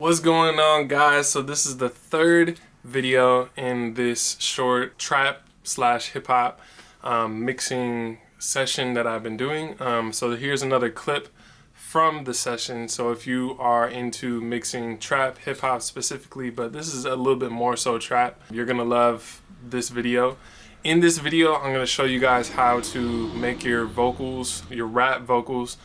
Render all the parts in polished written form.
What's going on, guys? So this is the third video in this short trap slash hip hop mixing session that I've been doing. So here's another clip from the session. So if you are into mixing trap, hip hop specifically, but this is a little bit more so trap, you're gonna love this video. In this video, I'm gonna show you guys how to make your vocals, your rap vocals,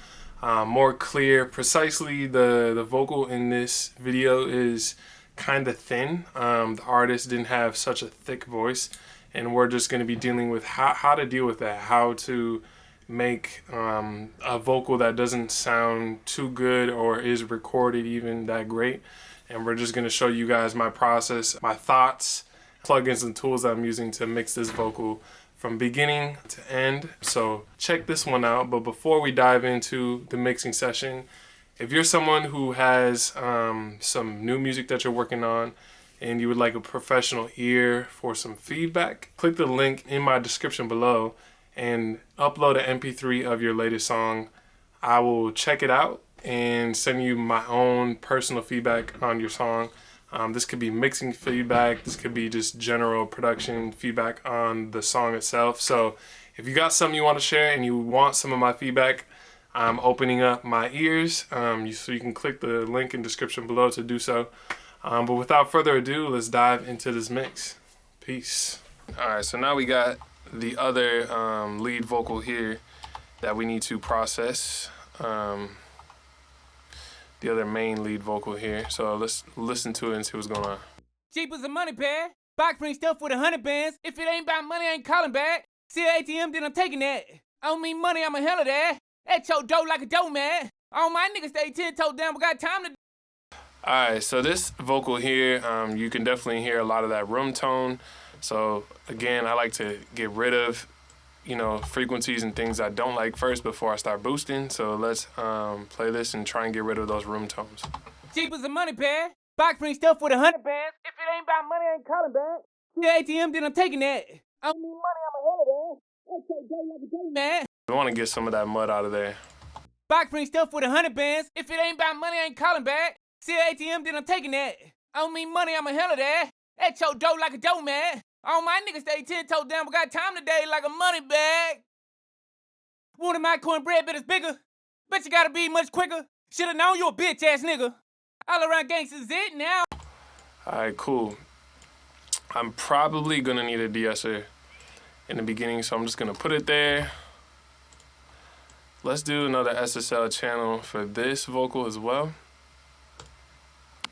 more clear. Precisely, the vocal in this video is kind of thin. The artist didn't have such a thick voice, and we're just going to be dealing with how to deal with that, how to make a vocal that doesn't sound too good or is recorded even that great. And we're just going to show you guys my process, my thoughts, plugins and tools that I'm using to mix this vocal from beginning to end. So check this one out. But before we dive into the mixing session, if you're someone who has some new music that you're working on and you would like a professional ear for some feedback, click the link in my description below and upload an MP3 of your latest song. I will check it out and send you my own personal feedback on your song. This could be mixing feedback, this could be just general production feedback on the song itself. So if you got something you want to share and you want some of my feedback, I'm opening up my ears, so you can click the link in the description below to do so. But without further ado, let's dive into this mix. Peace. Alright, so now we got the other lead vocal here that we need to process. The other main lead vocal here. So let's listen to it and see what's going on. Cheap as a money pair. Box free stuff with 100 bands. If it ain't about money, I ain't calling back. See an ATM, then I'm taking that. I don't mean money, I'm a hell of that. That your dough like a dough man. All my niggas stay 10 toes down, we got time to. Alright, so this vocal here, you can definitely hear a lot of that room tone. So again, I like to get rid of frequencies and things I don't like first before I start boosting. So let's play this and try and get rid of those room tones. Cheap as a money pair. Box free stuff with 100 bands. If it ain't about money, I ain't calling back. See ATM, then I'm taking that. I don't need money, I'm a hell of that. That's your dough like a dough man. We want to get some of that mud out of there. Box free stuff with 100 bands. If it ain't about money, I ain't calling back. See ATM, then I'm taking that. I don't mean money, I'm a hell of that. That's your dough like a dough man. All my niggas stay 10 toes down, we got time today like a money bag. One of my cornbread bit is bigger. Bet you gotta be much quicker. Should've known you a bitch ass nigga. All around gangsters it now. Alright, cool. I'm probably gonna need a de-esser in the beginning, so I'm just gonna put it there. Let's do another SSL channel for this vocal as well.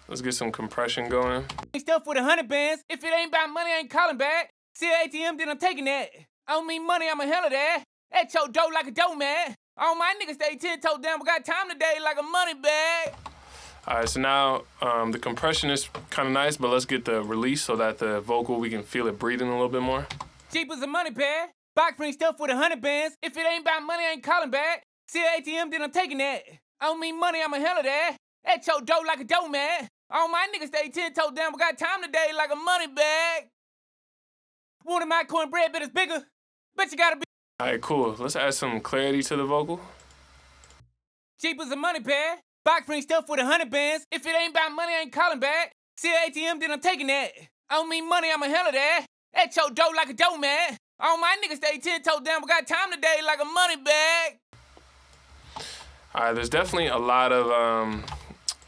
Let's get some compression going. Stuff with 100 bands. If it ain't about money, I ain't calling back. See ATM, then I'm taking that. I don't mean money, I'm a hell of that. That's your dough like a dough man. All my niggas stay 10 toes down, we got time today like a money bag. Alright, so now the compression is kind of nice, but let's get the release so that the vocal, we can feel it breathing a little bit more. Cheap as a money pair. Box free stuff with 100 bands. If it ain't about money, I ain't calling back. See ATM, then I'm taking that. I don't mean money, I'm a hell of that. That's your dough like a dough man. All my niggas stay 10 toes down, we got time today like a money bag. One of my cornbread bit is bigger. Bet you gotta be. Alright, cool. Let's add some clarity to the vocal. Cheap as a money pair. Box free stuff with 100 bands. If it ain't about money, I ain't calling back. See ATM, then I'm taking that. I don't mean money, I'm a hell of that. That's your dough like a dough man. All my niggas stay 10 toes down, we got time today like a money bag. Alright, there's definitely a lot of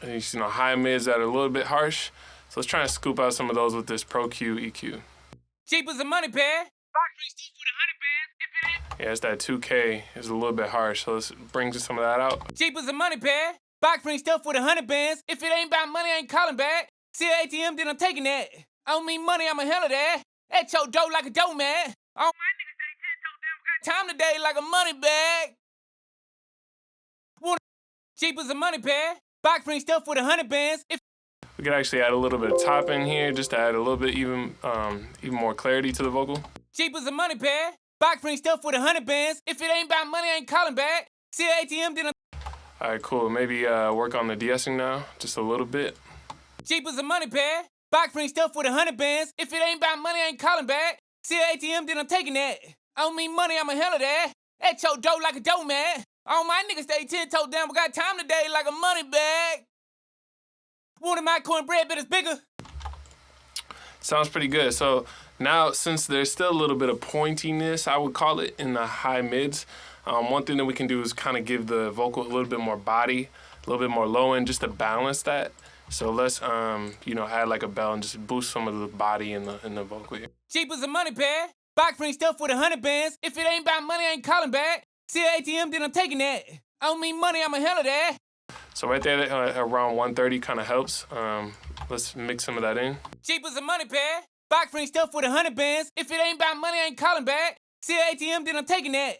high mids that are a little bit harsh. So let's try and scoop out some of those with this Pro Q EQ. Cheap as a money pair. Box free stuff with 100 bands. If it ain't. Yeah, it's that 2K is a little bit harsh. So let's bring some of that out. Cheap as a money pair. Box free stuff with 100 bands. If it ain't about money, I ain't calling back. See ATM, then I'm taking that. I don't mean money, I'm a hell of that. That's your dough like a dough man. All my niggas stay 10 toes down, we got time today like a money bag. Cheap as a money pair. Box free stuff with 100 bands. If we could actually add a little bit of top in here just to add a little bit even more clarity to the vocal. Cheap as a money pair. Box free stuff with 100 bands. If it ain't about money, I ain't calling back. See ATM, then I'm. Alright, cool. Maybe work on the de-essing now, just a little bit. Cheap as a money pair. Box free stuff with 100 bands. If it ain't about money, I ain't calling back. See ATM, then I'm taking that. I don't mean money, I'm a hell of that. That's your dough like a dough man. All my niggas stay 10 toes down, we got time today like a money bag. Wanted my cornbread, but it's bigger. Sounds pretty good. So now, since there's still a little bit of pointiness, I would call it, in the high mids, one thing that we can do is kind of give the vocal a little bit more body, a little bit more low end, just to balance that. So let's, add like a bell and just boost some of the body in the vocal here. Cheap as a money bag. Box free stuff with 100 bands. If it ain't about money, I ain't calling back. See an ATM, then I'm taking that. I don't mean money, I'm a hell of that. So right there, around 130 kind of helps. Let's mix some of that in. Cheap as a money bag. Box free stuff with 100 bands. If it ain't about money, I ain't calling back. See an ATM, then I'm taking that.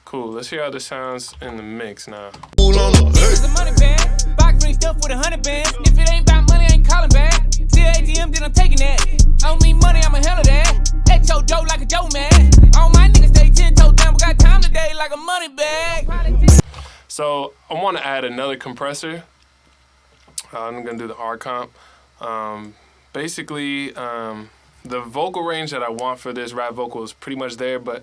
Cool. Let's hear how this sounds in the mix now. Cheap as a money bag. Box free stuff with 100 bands. If it ain't about money, I ain't calling back. See an ATM, then I'm taking that. I don't mean money, I'm a hell of that. At your dough like a dough man. All my niggas stay 10 toes down, but got time today like a money bag. So I want to add another compressor. I'm going to do the R comp. Basically, the vocal range that I want for this rap vocal is pretty much there, but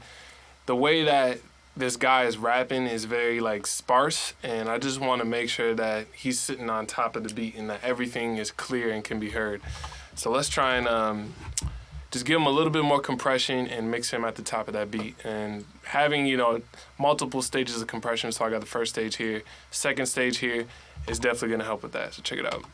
the way that this guy is rapping is very like sparse, and I just want to make sure that he's sitting on top of the beat and that everything is clear and can be heard. So let's try and just give him a little bit more compression and mix him at the top of that beat. And having, multiple stages of compression, so I got the first stage here, second stage here, is definitely gonna help with that. So check it out.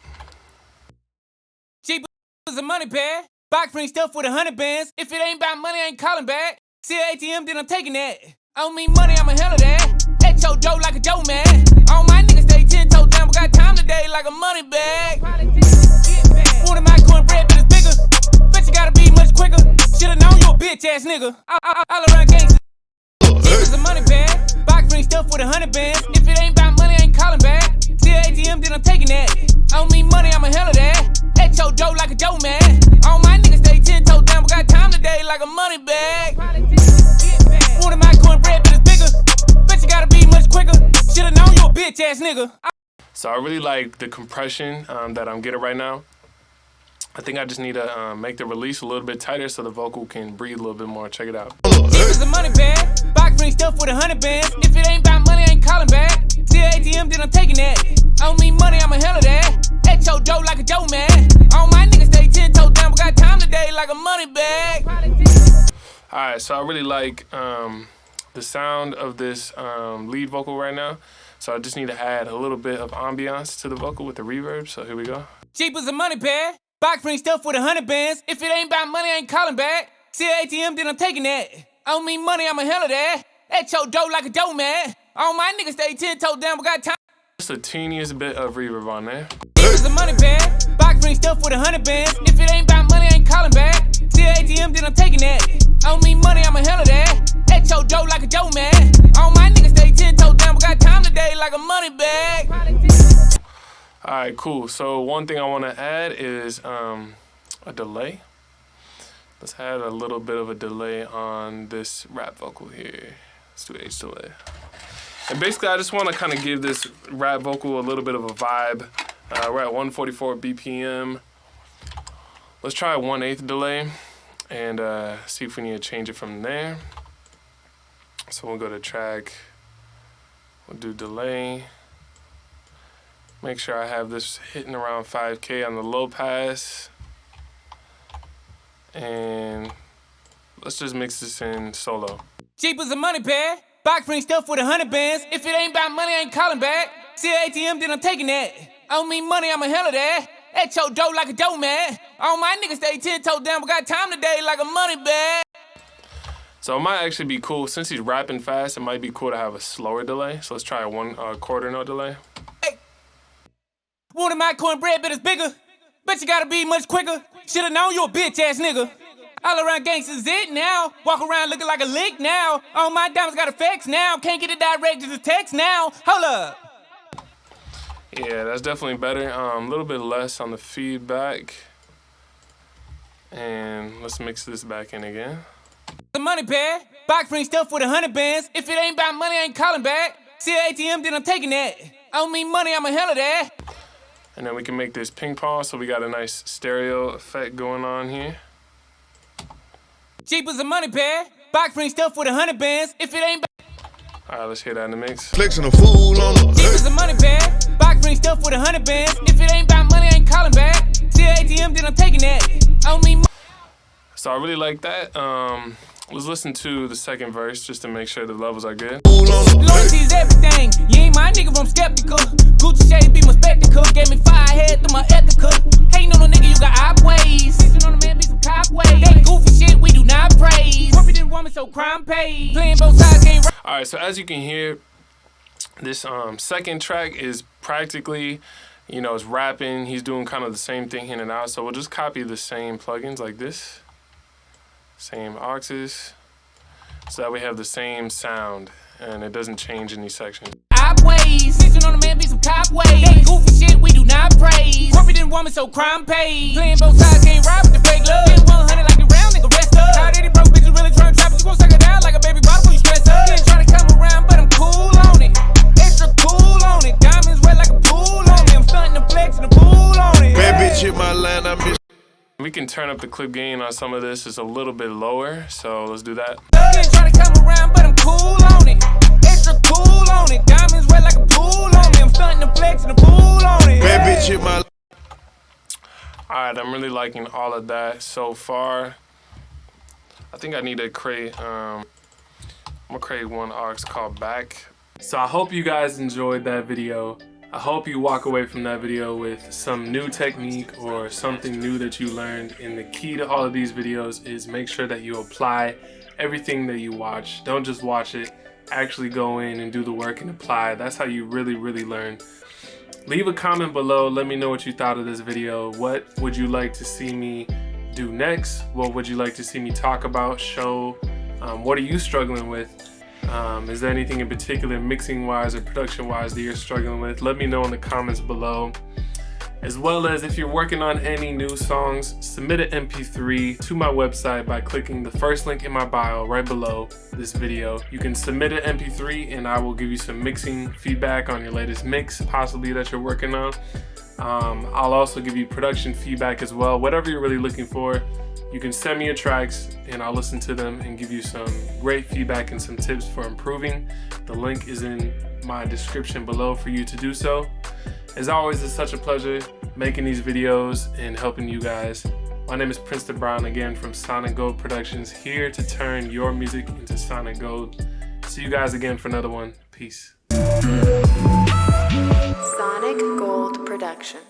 Cheap as a money bag. Box free stuff with 100 bands. If it ain't about money, I ain't calling back. See an ATM, then I'm taking that. I don't mean money, I'm a hell of that. At your dough like a dough man. All my niggas stay 10 toes down, but got time today like a money bag. Wanted my cornbread, but it's bigger. Bet you gotta be much quicker. Should've known you a bitch ass nigga. All around gangsters. Cheap as a money bag. Box free stuff with 100 bands. If it ain't about money, I ain't calling back. See an ATM, then I'm taking that. I don't mean money, I'm a hell of that. At your dough like a dough man. All my niggas stay 10 toes down, but got time today like a money bag. Wanted my cornbread, but it's bigger. Bet you gotta be much quicker. Should've known you a bitch ass nigga. So I really like the compression that I'm getting right now. I think I just need to make the release a little bit tighter so the vocal can breathe a little bit more. Check it out. Cheap as a money bag. Box free stuff with 100 bands. If it ain't about money, I ain't calling back. See an ATM, then I'm taking that. I don't mean money, I'm a hell of that. At your dough like a dough man. All my niggas stay 10 toes down, but got time today like a money bag. Alright, so I really like the sound of this lead vocal right now. So I just need to add a little bit of ambiance to the vocal with the reverb. So here we go. Cheap as a money bag. Box free stuff with 100 bands. If it ain't about money, I ain't calling back. See an ATM, then I'm taking that. I don't mean money, I'm a hell of that. At your dough like a dough man. All my niggas stay 10 toes down, but got time. Just the teeniest bit of reverb on there. Cheap as a money bag. Box free stuff with 100 bands. If it ain't about money, I ain't calling back. See an ATM, then I'm taking that. I don't mean money, I'm a hell of that. At your dough like a dough man. All my niggas stay 10 toes down, but got time today like a money bag. Alright, cool. So one thing I want to add is a delay. Let's add a little bit of a delay on this rap vocal here. Let's do H delay. And basically, I just want to kind of give this rap vocal a little bit of a vibe. We're at 144 BPM. Let's try a 1/8 delay and see if we need to change it from there. So we'll go to track. We'll do delay. Make sure I have this hitting around 5K on the low pass. And let's just mix this in solo. Cheap as a money bag. Box free stuff with 100 bands. If it ain't about money, I ain't calling back. See an ATM, then I'm taking that. I don't mean money, I'm a hell of that. At your dough like a dough man. All my niggas stay 10 toes down, but got time today like a money bag. So it might actually be cool, since he's rapping fast, it might be cool to have a slower delay. So let's try a 1/4 note delay. Hey. Wanted my cornbread, but it's bigger. Bet you gotta be much quicker. Should've known you a bitch ass nigga. All around gangsters it now. Walk around looking like a lick now. All my diamonds got effects now. Can't get it direct, just a text now. Hold up. Yeah, that's definitely better. A little bit less on the feedback. And let's mix this back in again. The money bag. Box free stuff with 100 bands. If it ain't about money, I ain't calling back. See an ATM, then I'm taking that. I don't mean money, I'm a hell of that. And then we can make this ping pong, so we got a nice stereo effect going on here. Cheap as a money bag. Box free stuff with 100 bands. If it ain't Alright, let's hear that in the mix. Flexing a fool on the cheap as a money bag. Box bring stuff with 100 bands. If it ain't about money, I ain't calling back. See ATM, then I'm taking that. I don't mean. So I really like that. Let's listen to the second verse just to make sure the levels are good. Loyalty is everything. You ain't my nigga, I'm skeptical. Gucci shade be my spectacle. Gave me fire head through my ethical. Hating on a nigga, you got op ways. Snitching on a man, be some cop ways. That goofy shit we do not praise. Corporate woman, so crime paid. Playing both sides, can't. Alright, so as you can hear, this second track is practically, you know, it's rapping. He's doing kind of the same thing in and out. So we'll just copy the same plugins like this. Same auxes. So that we have the same sound and it doesn't change any section. Op ways. Snitching on a man, be some cop ways. That goofy shit we do not praise. Corporate woman, so crime paid. Playing both sides, can't ride with the fake love. Get 100 like a round nigga, rest up. How did he broke bitches really trying to trap it? You gon' suck it down like a baby bottle before you stress up. Didn't try to come around, but I'm cool on it. Extra cool on it. Diamonds wet like a pool on me. I'm stunting the flex and the pool on it. Bad bitch hit my line, I miss. We can turn up the clip gain on some of this. It's a little bit lower, so let's do that. Didn't try to come around, but I'm cool on it. Extra cool on it. Diamonds wet like a pool on me. I'm stunting the flex and the pool on it. Bad bitch hit my. Alright, I'm really liking all of that so far. I think I need to create, I'm gonna create one aux called back. So I hope you guys enjoyed that video. I hope you walk away from that video with some new technique or something new that you learned. And the key to all of these videos is make sure that you apply everything that you watch. Don't just watch it, actually go in and do the work and apply. That's how you really, really learn. Leave a comment below. Let me know what you thought of this video. What would you like to see me do next? What would you like to see me talk about, show? What are you struggling with? Is there anything in particular mixing wise or production wise that you're struggling with? Let me know in the comments below. As well as if you're working on any new songs, submit an MP3 to my website by clicking the first link in my bio right below this video. You can submit an MP3 and I will give you some mixing feedback on your latest mix possibly that you're working on. I'll also give you production feedback as well. Whatever you're really looking for, you can send me your tracks and I'll listen to them and give you some great feedback and some tips for improving. The link is in my description below for you to do so. As always, it's such a pleasure making these videos and helping you guys. My name is Princeton Brown again from Sonic Gold Productions, here to turn your music into Sonic Gold. See you guys again for another one. Peace. Sonic Gold Production.